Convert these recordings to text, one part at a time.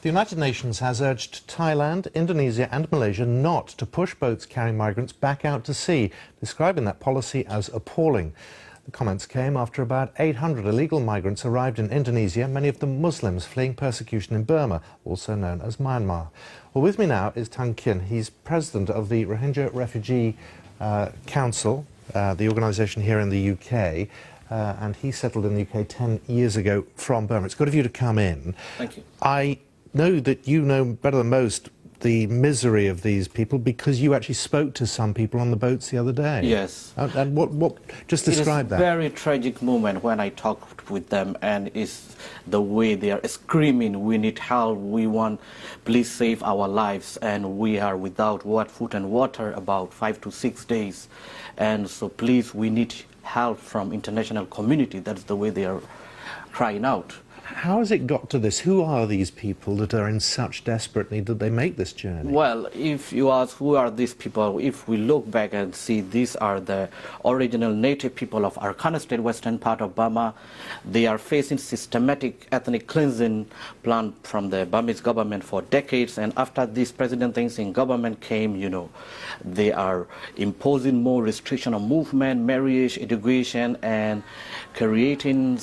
The United Nations has urged Thailand, Indonesia and Malaysia not to push boats carrying migrants back out to sea, describing that policy as appalling. The comments came after about 800 illegal migrants arrived in Indonesia, many of them Muslims fleeing persecution in Burma, also known as Myanmar. Well, with me now is Tan Kin. He's president of the Rohingya Refugee Council, the organisation here in the UK. And he settled in the UK 10 years ago from Burma. It's good of you to come in. Thank you. I know that you know better than most the misery of these people because you actually spoke to some people on the boats the other day. Yes. And what just describe that. It's a very tragic moment when I talked with them, and it's the way they are screaming, we need help, we want, please save our lives, and we are without food and water about 5 to 6 days. And so please, we need help from international community. That's the way they are crying out. How has it got to this? Who are these people that are in such desperate need that they make this journey? Well, if you ask who are these people, if we look back and see these are the original native people of Arakan State, western part of Burma. They are facing systematic ethnic cleansing plan from the Burmese government for decades, and after this President Thein Sein government came, they are imposing more restriction on movement, marriage, education, and creating,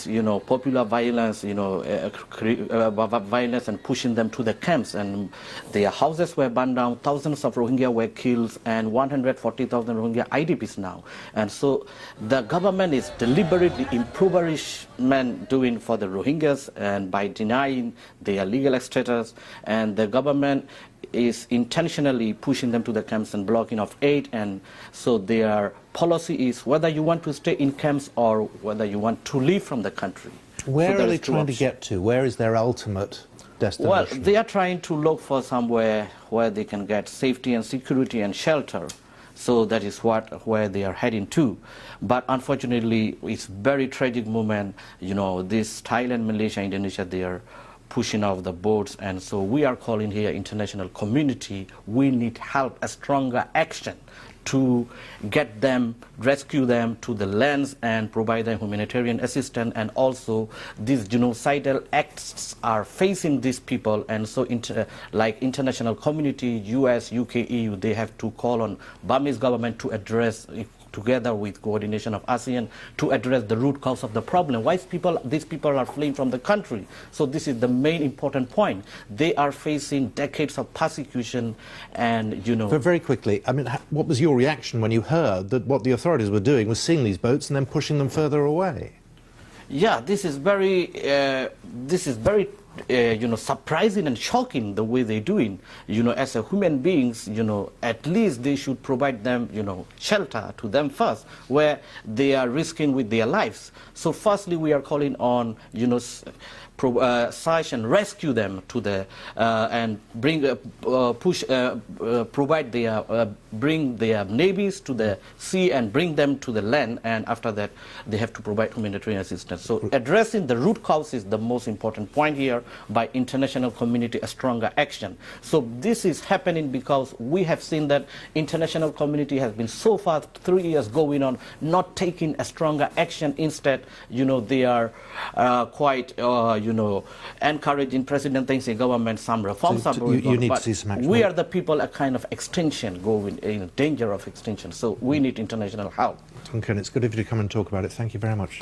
popular violence, violence and pushing them to the camps, and their houses were burned down, thousands of Rohingya were killed, and 140,000 Rohingya IDPs now. And so the government is deliberately impoverishment doing for the Rohingyas, and by denying their legal status, and the government is intentionally pushing them to the camps and blocking of aid. And so their policy is whether you want to stay in camps or whether you want to leave from the country. Where are they trying to get to? Where is their ultimate destination? Well, they are trying to look for somewhere where they can get safety and security and shelter. So that is where they are heading to. But unfortunately, it's a very tragic moment. This Thailand, Malaysia, Indonesia, they are pushing off the boats. And so we are calling here international community. We need help, a stronger action to get them, rescue them to the lands and provide them humanitarian assistance. And also these genocidal acts are facing these people, and so like international community, US, UK, EU, they have to call on Burmese government to address, together with coordination of Asean, to address the root cause of the problem. Why these people are fleeing from the country? So this is the main important point. They are facing decades of persecution, and But very quickly, I mean, what was your reaction when you heard that what the authorities were doing was seeing these boats and then pushing them further away? Yeah, this is very surprising and shocking the way they're doing. As a human beings, at least they should provide them, shelter to them first, where they are risking with their lives. So firstly, we are calling on, search and rescue them to the and bring provide their bring their navies to the sea and bring them to the land, and after that they have to provide humanitarian assistance. So addressing the root cause is the most important point here by international community, a stronger action. So this is happening because we have seen that international community has been so far 3 years going on not taking a stronger action. Instead, they are quite encouraging President Thein Sein government some reforms. So you need to see some action. We are the people a kind of extinction, going in danger of extinction. So we need international help. Duncan, it's good of you to come and talk about it. Thank you very much.